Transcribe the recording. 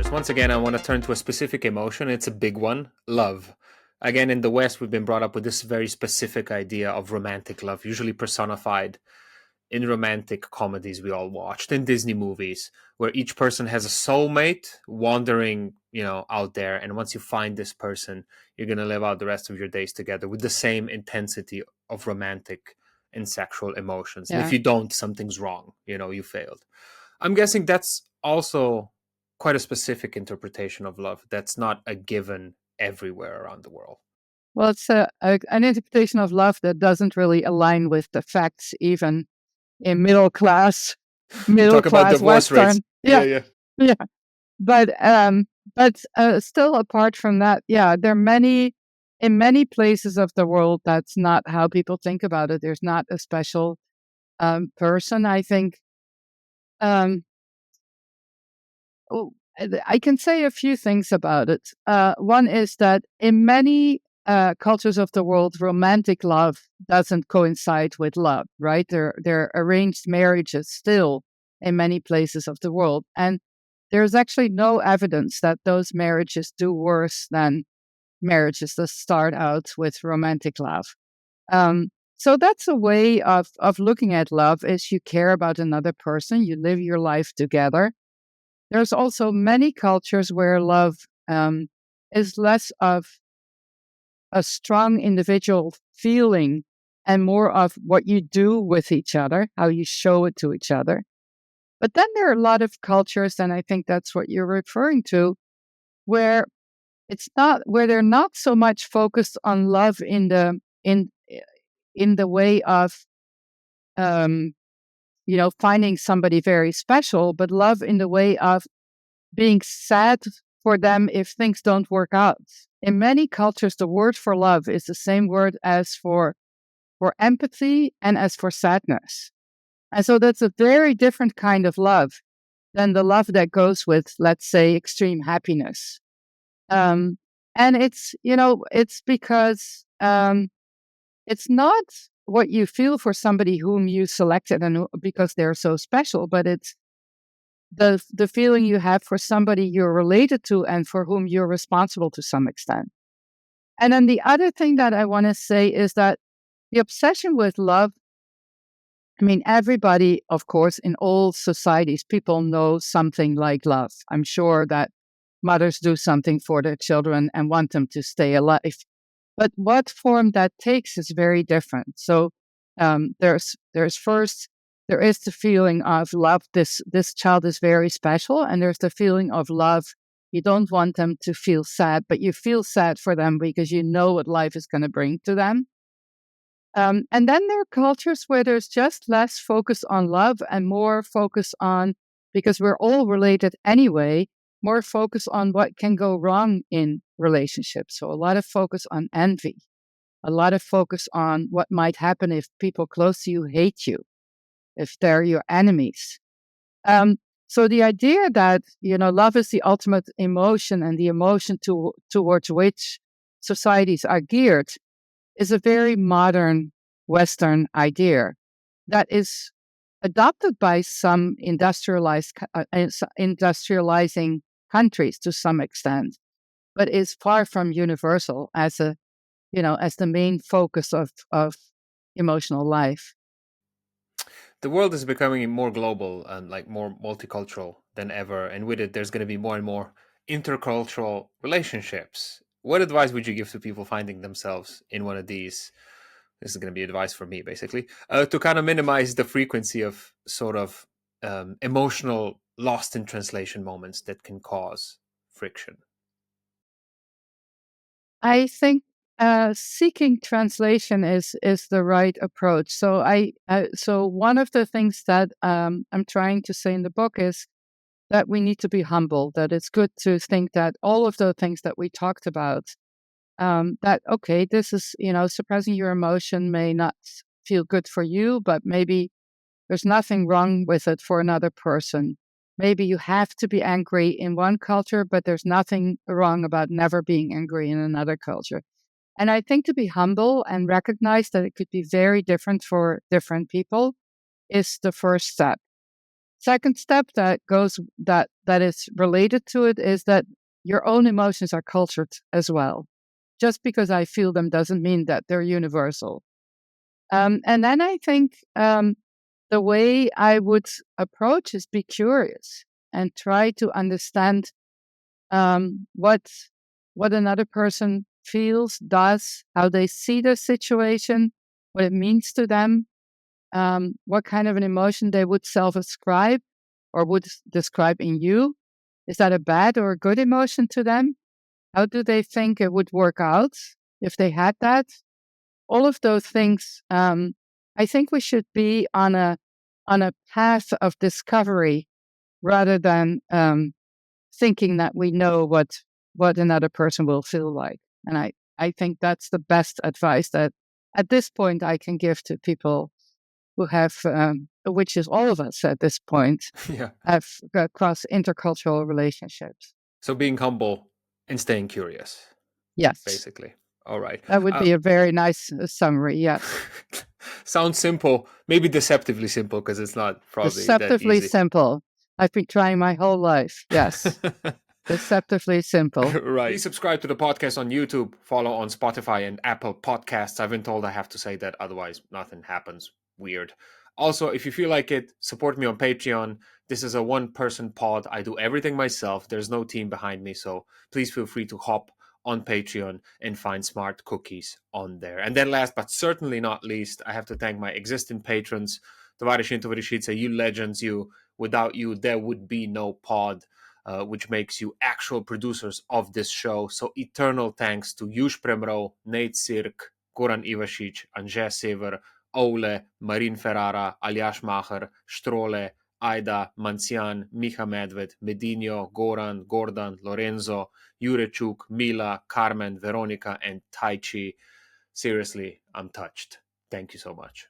listeners. Once again, I want to turn to a specific emotion. It's a big one, love. Again, in the West, we've been brought up with this very specific idea of romantic love, usually personified in romantic comedies we all watched, in Disney movies, where each person has a soulmate wandering, out there. And once you find this person, you're going to live out the rest of your days together with the same intensity of romantic and sexual emotions. And if Yeah. you don't, something's wrong. You failed. I'm guessing that's also quite a specific interpretation of love that's not a given everywhere around the world. Well, it's an interpretation of love that doesn't really align with the facts, even in middle class Talk about divorce rates. Western. Yeah, Yeah. yeah. But still, apart from that, yeah, there are in many places of the world. That's not how people think about it. There's not a special person. I think. Oh, I can say a few things about it. One is that in many cultures of the world, romantic love doesn't coincide with love, right? There are arranged marriages still in many places of the world. And there's actually no evidence that those marriages do worse than marriages that start out with romantic love. So that's a way of looking at love is you care about another person, you live your life together. There's also many cultures where love is less of a strong individual feeling and more of what you do with each other, how you show it to each other. But then there are a lot of cultures, and I think that's what you're referring to, where where they're not so much focused on love in the way of finding somebody very special, but love in the way of being sad for them if things don't work out. In many cultures, the word for love is the same word as for empathy and as for sadness. And so that's a very different kind of love than the love that goes with, let's say, extreme happiness. And it's because it's not what you feel for somebody whom you selected and because they're so special, but it's the feeling you have for somebody you're related to and for whom you're responsible to some extent. And then the other thing that I want to say is that the obsession with love, I mean, everybody, of course, in all societies, people know something like love. I'm sure that mothers do something for their children and want them to stay alive. But what form that takes is very different. So there's first there is the feeling of love. This child is very special, and there's the feeling of love. You don't want them to feel sad, but you feel sad for them because you know what life is going to bring to them. And then there are cultures where there's just less focus on love and more focus on, because we're all related anyway, more focus on what can go wrong in relationships. So a lot of focus on envy, a lot of focus on what might happen if people close to you hate you, if they're your enemies. So the idea that, love is the ultimate emotion and the emotion towards which societies are geared is a very modern Western idea that is adopted by some industrializing countries to some extent, but is far from universal as the main focus of emotional life. The world is becoming more global and like more multicultural than ever. And with it, there's going to be more and more intercultural relationships. What advice would you give to people finding themselves in one of these? This is going to be advice for me, basically, to kind of minimize the frequency of sort of emotional lost in translation moments that can cause friction. I think seeking translation is the right approach. So one of the things that I'm trying to say in the book is that we need to be humble. That it's good to think that all of the things that we talked about, that okay, this is suppressing your emotion may not feel good for you, but maybe there's nothing wrong with it for another person. Maybe you have to be angry in one culture, but there's nothing wrong about never being angry in another culture. And I think to be humble and recognize that it could be very different for different people is the first step. Second step that is related to it is that your own emotions are cultured as well. Just because I feel them doesn't mean that they're universal. And then I think the way I would approach is be curious and try to understand what another person feels, does, how they see the situation, what it means to them, what kind of an emotion they would self-ascribe or would describe in you. Is that a bad or a good emotion to them? How do they think it would work out if they had that? All of those things. I think we should be on a path of discovery rather than thinking that we know what another person will feel like. And I think that's the best advice that at this point I can give to people who have, which is all of us at this point, Yeah. have cross intercultural relationships. So being humble and staying curious, Yes. basically. All right. That would be a very nice summary. Yes. Sounds simple, maybe deceptively simple, because it's not probably that Deceptively easy. simple. I've been trying my whole life. Yes. Deceptively simple. Right. Please subscribe to the podcast on YouTube, follow on Spotify and Apple Podcasts. I've been told I have to say that, otherwise nothing happens. Weird. Also, if you feel like it, support me on Patreon. This is a one-person pod. I do everything myself. There's no team behind me, so please feel free to hop on Patreon and find smart cookies on there. And then last but certainly not least, I have to thank my existing patrons. Tovarishi and Tovarishice, you legends, you. Without you, there would be no pod. Which makes you actual producers of this show. So eternal thanks to Jush Premro, Nate Sirk, Goran Ivasic, Anje Sever, Ole, Marin Ferrara, Aljaž Maher, Strole, Aida, Mancian, Miha Medved, Medinho, Goran, Gordan, Lorenzo, Jurečuk, Mila, Carmen, Veronica, and Taichi. Seriously, I'm touched. Thank you so much.